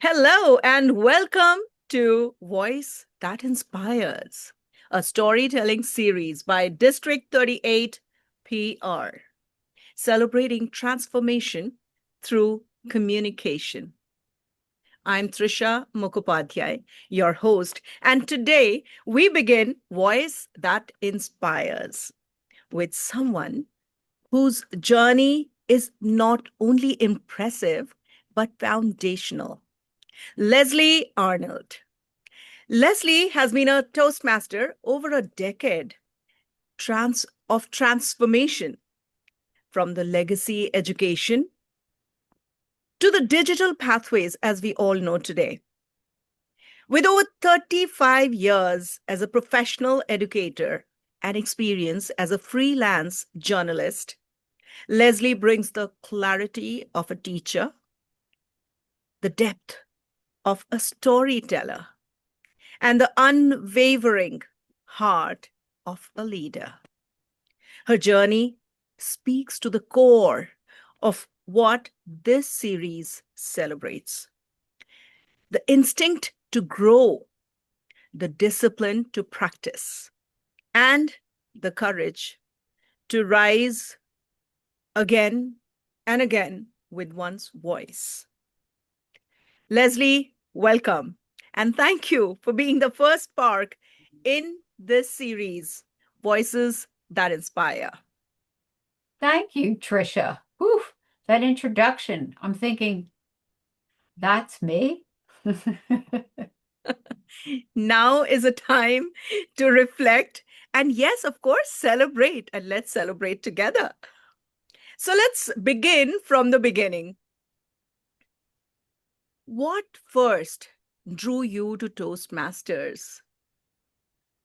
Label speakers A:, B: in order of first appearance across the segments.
A: Hello and welcome to Voice That Inspires, a storytelling series by District 38 PR, celebrating transformation through communication. I'm Trisha Mukhopadhyay, your host, and today we begin Voice That Inspires with someone whose journey is not only impressive but foundational. Leslie Arnold. Leslie has been a Toastmaster over a decade of transformation from the legacy education to the digital pathways as we all know today. With over 35 years as a professional educator and experience as a freelance journalist, Leslie brings the clarity of a teacher, the depth of a storyteller, and the unwavering heart of a leader. Her journey speaks to the core of what this series celebrates: the instinct to grow, the discipline to practice, and the courage to rise again and again with one's voice. Leslie, welcome. And thank you for being the first spark in this series, Voices That Inspire.
B: Thank you, Trisha. Whew, that introduction. I'm thinking, that's me?
A: Now is a time to reflect and, yes, of course, celebrate. And let's celebrate together. So let's begin from the beginning. What first drew you to Toastmasters?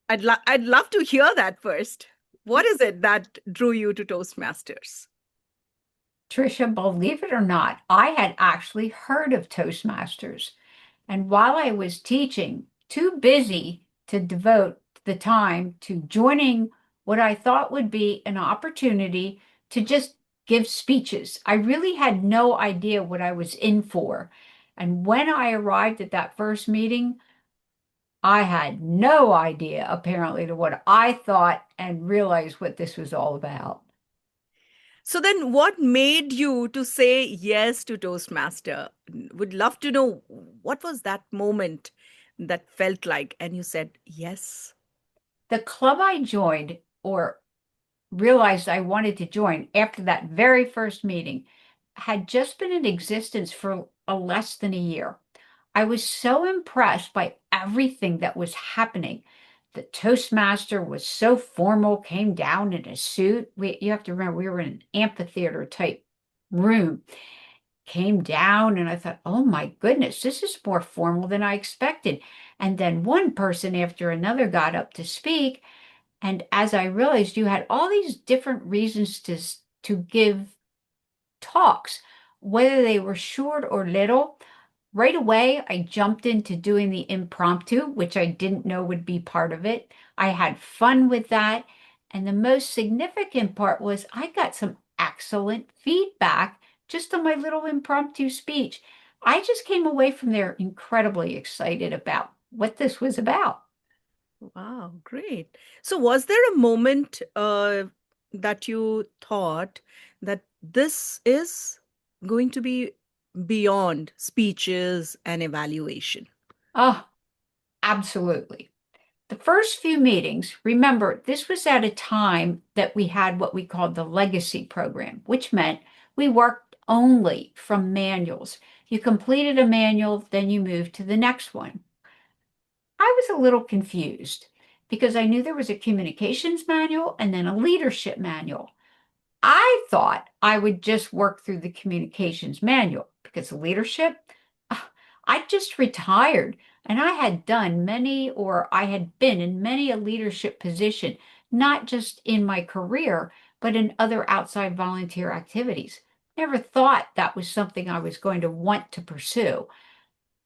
A: I'd love to hear that first. What is it that drew you to Toastmasters?
B: Trisha, believe it or not, I had actually heard of Toastmasters. And while I was teaching, too busy to devote the time to joining what I thought would be an opportunity to just give speeches. I really had no idea what I was in for. And when I arrived at that first meeting, I had no idea, apparently, to what I thought and realized what this was all about.
A: So then what made you to say yes to Toastmaster? Would love to know what was that moment that felt like and you said yes.
B: The club I joined or realized I wanted to join after that very first meeting had just been in existence for less than a year. I was so impressed by everything that was happening. The Toastmaster was so formal, came down in a suit. You have to remember, we were in an amphitheater type room. Came down, and I thought, oh my goodness, this is more formal than I expected. And then one person after another got up to speak. And as I realized, you had all these different reasons to give talks, whether they were short or little. Right away, I jumped into doing the impromptu, which I didn't know would be part of it. I had fun with that. And the most significant part was I got some excellent feedback just on my little impromptu speech. I just came away from there incredibly excited about what this was about.
A: Wow, great. So was there a moment that you thought that this is going to be beyond speeches and evaluation?
B: Oh, absolutely. The first few meetings, remember, this was at a time that we had what we called the legacy program, which meant we worked only from manuals. You completed a manual, then you moved to the next one. I was a little confused because I knew there was a communications manual and then a leadership manual. I thought I would just work through the communications manual because leadership, ah, I just retired and I had done many, or I had been in many a leadership position, not just in my career, but in other outside volunteer activities. Never thought that was something I was going to want to pursue.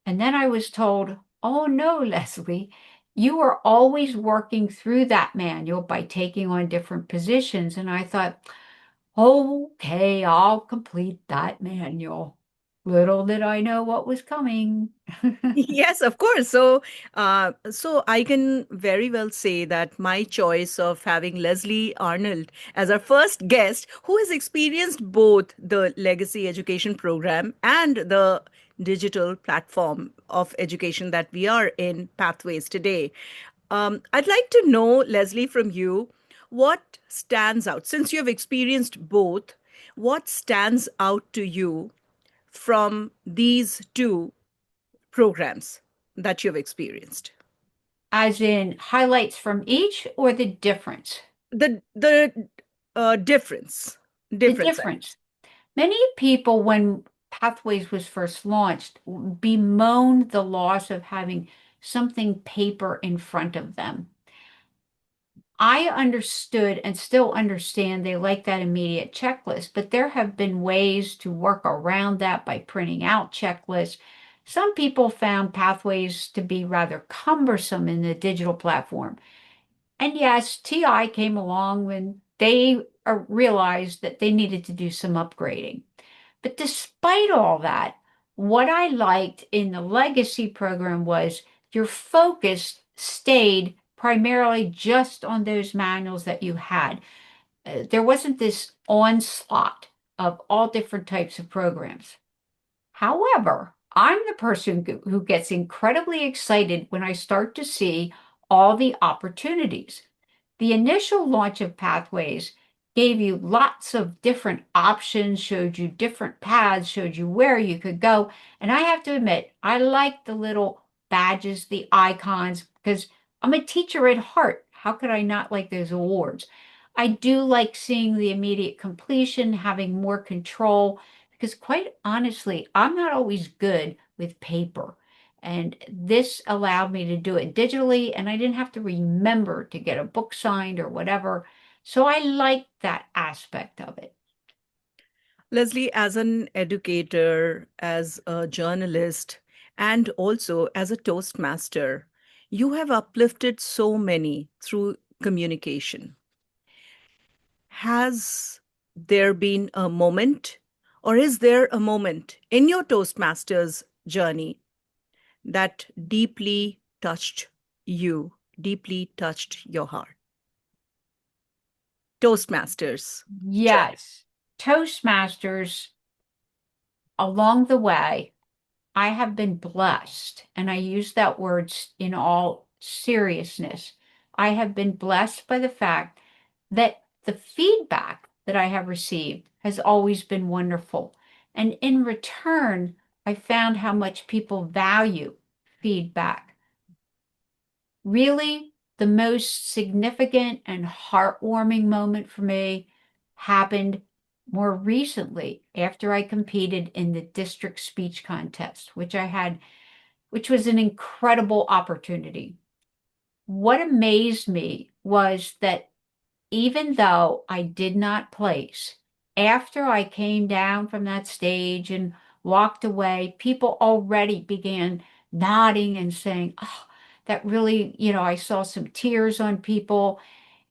B: And then I was told, oh no, Leslie, you are always working through that manual by taking on different positions. And I thought, okay, I'll complete that manual. Little did I know what was coming.
A: Yes, of course. So I can very well say that my choice of having Leslie Arnold as our first guest, who has experienced both the legacy education program and the digital platform of education that we are in, Pathways today. I'd like to know, Leslie, from you, what stands out since you have experienced both. What stands out to you from these two programs that you've experienced?
B: As in highlights from each or the difference?
A: The difference,
B: The
A: difference.
B: difference. Many people, when Pathways was first launched, bemoaned the loss of having something paper in front of them. I understood and still understand they like that immediate checklist, but there have been ways to work around that by printing out checklists. Some people found Pathways to be rather cumbersome in the digital platform. And yes, TI came along when they realized that they needed to do some upgrading. But despite all that, what I liked in the legacy program was your focus stayed primarily just on those manuals that you had. There wasn't this onslaught of all different types of programs. However, I'm the person who gets incredibly excited when I start to see all the opportunities. The initial launch of Pathways gave you lots of different options, showed you different paths, showed you where you could go. And I have to admit, I like the little badges, the icons, because I'm a teacher at heart. How could I not like those awards? I do like seeing the immediate completion, having more control, because quite honestly, I'm not always good with paper. And this allowed me to do it digitally, and I didn't have to remember to get a book signed or whatever. So I like that aspect of it.
A: Leslie, as an educator, as a journalist, and also as a Toastmaster, you have uplifted so many through communication. Has there been a moment, or is there a moment in your Toastmasters journey that deeply touched you, deeply touched your heart? Toastmasters journey.
B: Yes, Toastmasters, along the way, I have been blessed, and I use that word in all seriousness. I have been blessed by the fact that the feedback that I have received has always been wonderful. And in return, I found how much people value feedback. Really, the most significant and heartwarming moment for me happened more recently after I competed in the district speech contest, which was an incredible opportunity. What amazed me was that even though I did not place, after I came down from that stage and walked away, people already began nodding and saying, "Oh, that really, I saw some tears on people,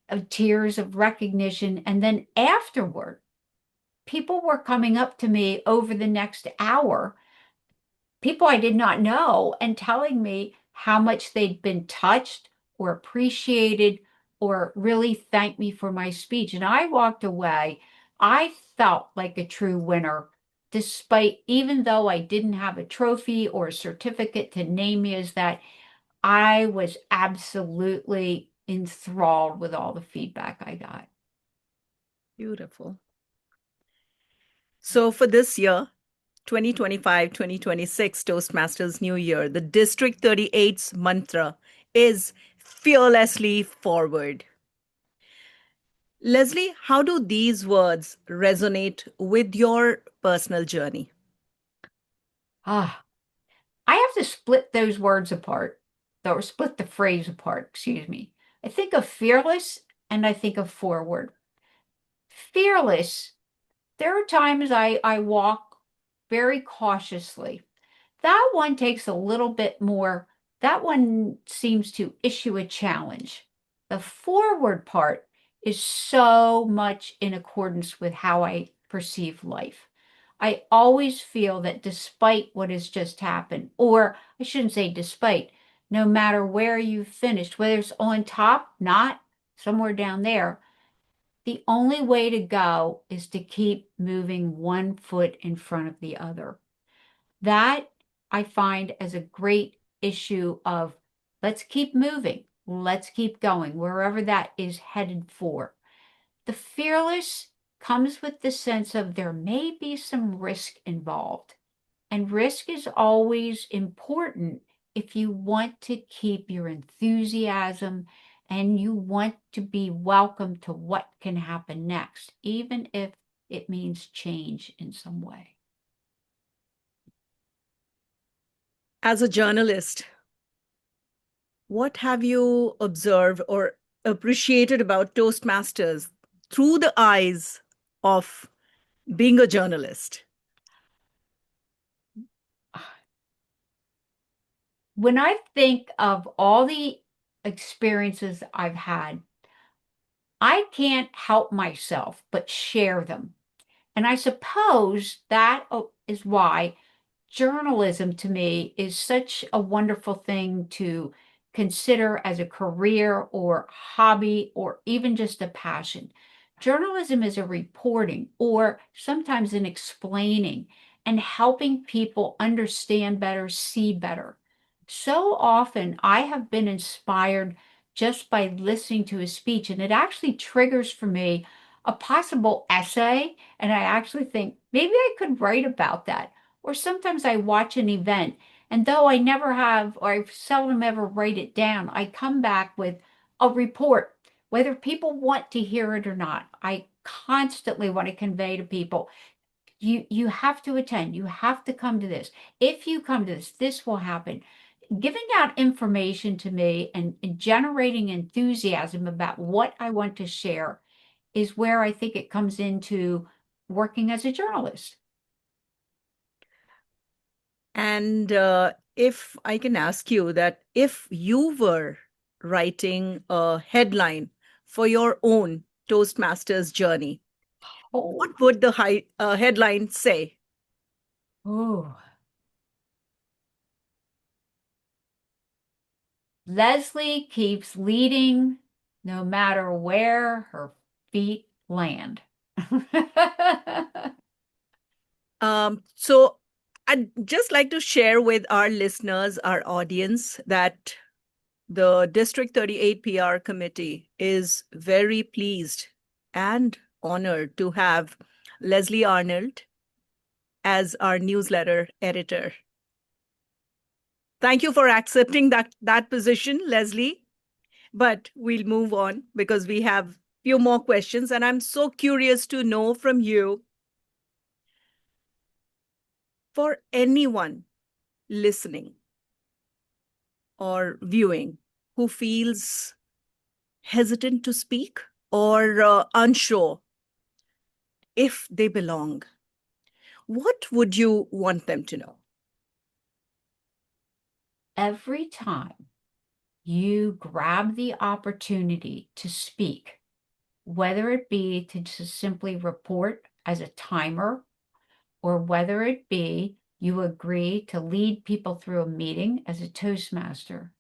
B: of tears of recognition." And then afterward, people were coming up to me over the next hour, people I did not know, and telling me how much they'd been touched or appreciated or really thanked me for my speech. And I walked away. I felt like a true winner, despite, even though I didn't have a trophy or a certificate to name me as that, I was absolutely enthralled with all the feedback I got.
A: Beautiful. So for this year, 2025, 2026 Toastmasters New Year, the District 38's mantra is fearlessly forward. Leslie, how do these words resonate with your personal journey?
B: Ah, I have to split those words apart, or split the phrase apart, excuse me. I think of fearless and I think of forward. Fearless, there are times I walk very cautiously. That one takes a little bit more, that one seems to issue a challenge. The forward part is so much in accordance with how I perceive life. I always feel that despite what has just happened, or I shouldn't say despite, no matter where you finished, whether it's on top, not somewhere down there, the only way to go is to keep moving one foot in front of the other. That I find as a great issue of let's keep moving, let's keep going, wherever that is headed for. The fearless comes with the sense of there may be some risk involved. And risk is always important if you want to keep your enthusiasm and you want to be welcome to what can happen next, even if it means change in some way.
A: As a journalist, what have you observed or appreciated about Toastmasters through the eyes of being a journalist?
B: When I think of all the experiences I've had, I can't help myself but share them. And I suppose that is why journalism to me is such a wonderful thing to consider as a career or hobby or even just a passion. Journalism is a reporting or sometimes an explaining and helping people understand better, see better. So often I have been inspired just by listening to a speech, and it actually triggers for me a possible essay. And I actually think maybe I could write about that. Or sometimes I watch an event, and though I never have, or I seldom ever write it down, I come back with a report, whether people want to hear it or not. I constantly want to convey to people, you have to attend, you have to come to this. If you come to this, this will happen. Giving out information to me and generating enthusiasm about what I want to share is where I think it comes into working as a journalist.
A: And if I can ask you that if you were writing a headline for your own Toastmasters journey, what
B: Oh,
A: would the headline say?
B: oh. Leslie keeps leading no matter where her feet land.
A: So I'd just like to share with our listeners, our audience, that the District 38 PR committee is very pleased and honored to have Leslie Arnold as our newsletter editor. Thank you for accepting that position, Leslie. But we'll move on because we have few more questions, and I'm so curious to know from you, for anyone listening or viewing who feels hesitant to speak or unsure if they belong, what would you want them to know?
B: Every time you grab the opportunity to speak, whether it be to just simply report as a timer, or whether it be you agree to lead people through a meeting as a Toastmaster,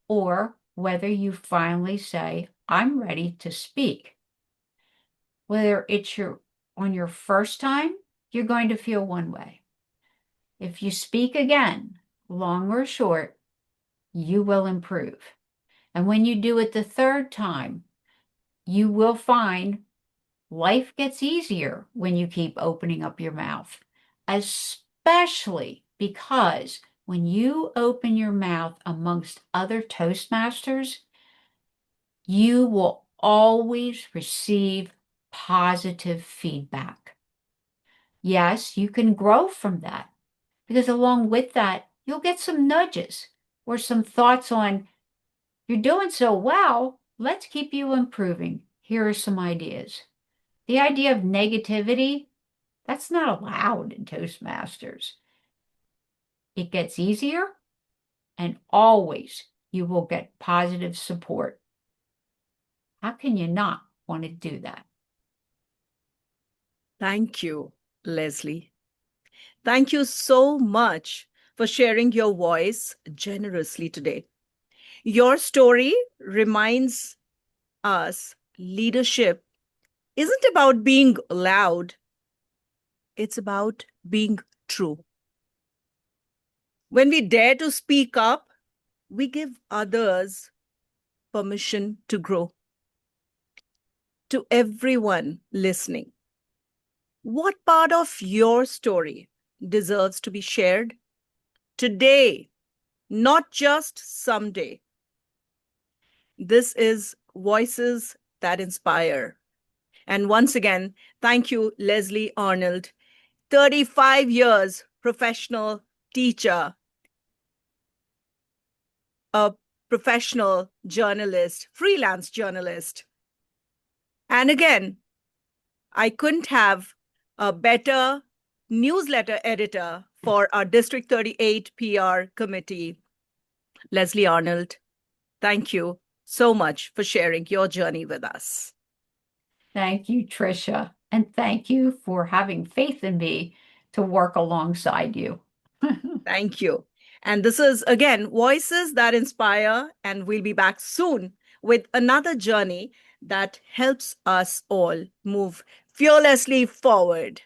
B: or whether you finally say, I'm ready to speak. Whether it's on your first time, you're going to feel one way. If you speak again, long or short, you will improve. And when you do it the third time, you will find life gets easier when you keep opening up your mouth, especially because when you open your mouth amongst other Toastmasters, you will always receive positive feedback. Yes, you can grow from that because along with that, you'll get some nudges or some thoughts on, you're doing so well, let's keep you improving. Here are some ideas. The idea of negativity, that's not allowed in Toastmasters. It gets easier, and always you will get positive support. How can you not want to do that?
A: Thank you, Leslie. Thank you so much for sharing your voice generously today. Your story reminds us leadership isn't about being loud, it's about being true. When we dare to speak up, we give others permission to grow. To everyone listening, what part of your story deserves to be shared today, not just someday? This is Voices That Inspire. And once again, thank you, Leslie Arnold, 35 years professional teacher, a professional journalist, freelance journalist. And again, I couldn't have a better newsletter editor for our District 38 PR committee, Leslie Arnold. Thank you so much for sharing your journey with us.
B: Thank you, Tricia. And thank you for having faith in me to work alongside you.
A: Thank you. And this is, again, Voices That Inspire. And we'll be back soon with another journey that helps us all move fearlessly forward.